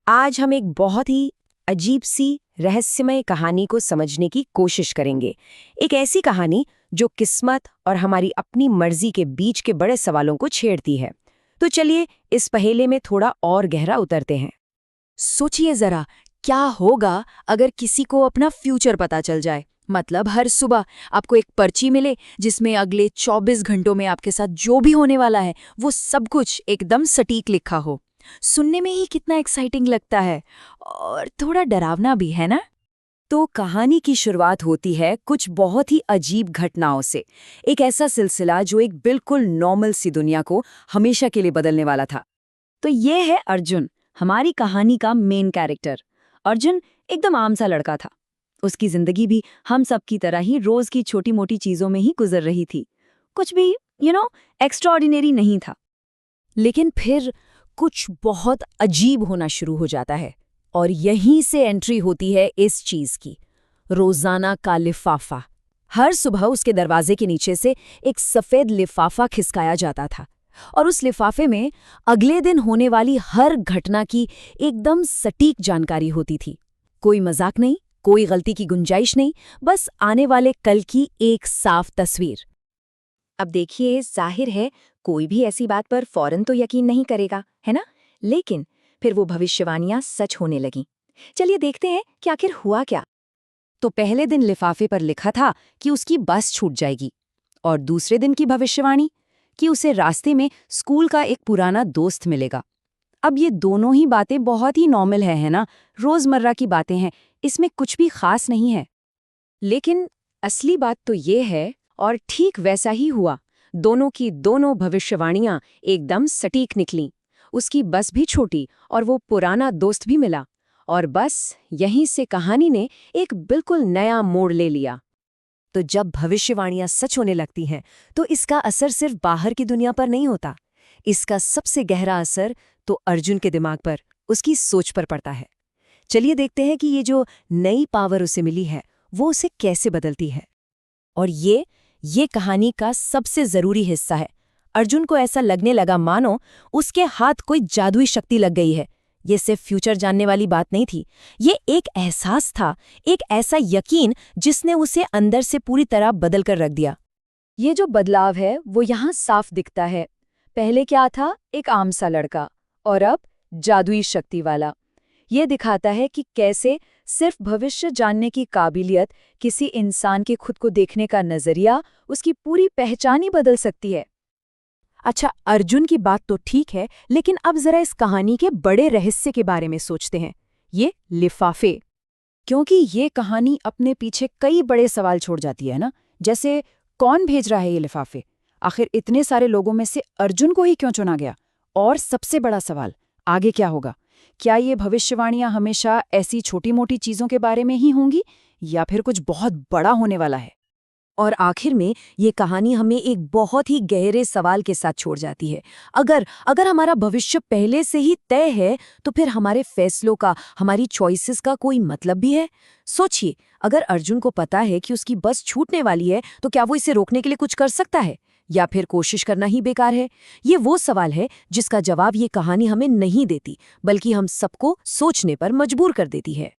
आज हम एक बहुत ही अजीब सी रहस्यमय कहानी को समझने की कोशिश करेंगे। एक ऐसी कहानी जो किस्मत और हमारी अपनी मर्जी के बीच के बड़े सवालों को छेड़ती है। तो चलिए इस पहेले में थोड़ा और गहरा उतरते हैं। सोचिए जरा, क्या होगा अगर किसी को अपना फ्यूचर पता चल जाए। मतलब हर सुबह आपको एक पर्ची मिले जिसमें अगले 24 घंटों में आपके साथ जो भी होने वाला है वो सब कुछ एकदम सटीक लिखा हो। सुनने में ही कितना एक्साइटिंग लगता है और थोड़ा डरावना भी, है ना? तो कहानी की शुरुआत होती है कुछ बहुत ही अजीब घटनाओं से। एक ऐसा सिलसिला जो एक बिल्कुल नॉर्मल सी दुनिया को हमेशा के लिए बदलने वाला था। तो ये है अर्जुन, हमारी कहानी का मेन कैरेक्टर। अर्जुन एकदम आम सा लड़का था। उसकी जिंदगी भी हम सब की तरह ही रोज की छोटी मोटी चीजों में ही गुजर रही थी। कुछ भी एक्स्ट्राऑर्डिनरी नहीं था। लेकिन फिर कुछ बहुत अजीब होना शुरू हो जाता है और यहीं से एंट्री होती है इस चीज की, रोजाना का लिफाफा। हर सुबह उसके दरवाजे के नीचे से एक सफेद लिफाफा खिसकाया जाता था और उस लिफाफे में अगले दिन होने वाली हर घटना की एकदम सटीक जानकारी होती थी। कोई मजाक नहीं, कोई गलती की गुंजाइश नहीं, बस आने वाले कल की एक साफ तस्वीर। अब देखिए, जाहिर है कोई भी ऐसी बात पर फौरन तो यकीन नहीं करेगा, है ना? लेकिन फिर वो भविष्यवाणियां सच होने लगीं। चलिए देखते हैं कि आखिर हुआ क्या। तो पहले दिन लिफाफे पर लिखा था कि उसकी बस छूट जाएगी, और दूसरे दिन की भविष्यवाणी कि उसे रास्ते में स्कूल का एक पुराना दोस्त मिलेगा। अब ये दोनों ही बातें बहुत ही नॉर्मल है ना? रोजमर्रा की बातें हैं, इसमें कुछ भी खास नहीं है। लेकिन असली बात तो ये है, और ठीक वैसा ही हुआ। दोनों की दोनों भविष्यवाणियां एकदम सटीक निकलीं। उसकी बस भी छूटी और वो पुराना दोस्त भी मिला। और बस यहीं से कहानी ने एक बिल्कुल नया मोड़ ले लिया। तो जब भविष्यवाणियां सच होने लगती हैं तो इसका असर सिर्फ बाहर की दुनिया पर नहीं होता। इसका सबसे गहरा असर तो अर्जुन के दिमाग पर, उसकी सोच पर पड़ता है। चलिए देखते हैं कि ये जो नई पावर उसे मिली है वो उसे कैसे बदलती है। और ये कहानी का सबसे जरूरी हिस्सा है। अर्जुन को ऐसा लगने लगा मानो उसके हाथ कोई जादुई शक्ति लग गई है। ये सिर्फ फ्यूचर जानने वाली बात नहीं थी, ये एक एहसास था, एक ऐसा यकीन जिसने उसे अंदर से पूरी तरह बदल कर रख दिया। ये जो बदलाव है वो यहाँ साफ दिखता है। पहले क्या था, एक आम सा लड़का, और अब जादुई शक्ति वाला। ये दिखाता है कि कैसे सिर्फ भविष्य जानने की काबिलियत किसी इंसान के खुद को देखने का नजरिया, उसकी पूरी पहचान ही बदल सकती है। अच्छा, अर्जुन की बात तो ठीक है, लेकिन अब जरा इस कहानी के बड़े रहस्य के बारे में सोचते हैं, ये लिफाफे। क्योंकि ये कहानी अपने पीछे कई बड़े सवाल छोड़ जाती है ना। जैसे, कौन भेज रहा है ये लिफाफे? आखिर इतने सारे लोगों में से अर्जुन को ही क्यों चुना गया? और सबसे बड़ा सवाल, आगे क्या होगा? क्या ये भविष्यवाणियां हमेशा ऐसी छोटी मोटी चीजों के बारे में ही होंगी, या फिर कुछ बहुत बड़ा होने वाला है? और आखिर में ये कहानी हमें एक बहुत ही गहरे सवाल के साथ छोड़ जाती है। अगर हमारा भविष्य पहले से ही तय है तो फिर हमारे फैसलों का, हमारी चॉइसेस का कोई मतलब भी है? सोचिए, अगर अर्जुन को पता है कि उसकी बस छूटने वाली है तो क्या वो इसे रोकने के लिए कुछ कर सकता है, या फिर कोशिश करना ही बेकार है? ये वो सवाल है जिसका जवाब ये कहानी हमें नहीं देती, बल्कि हम सबको सोचने पर मजबूर कर देती है।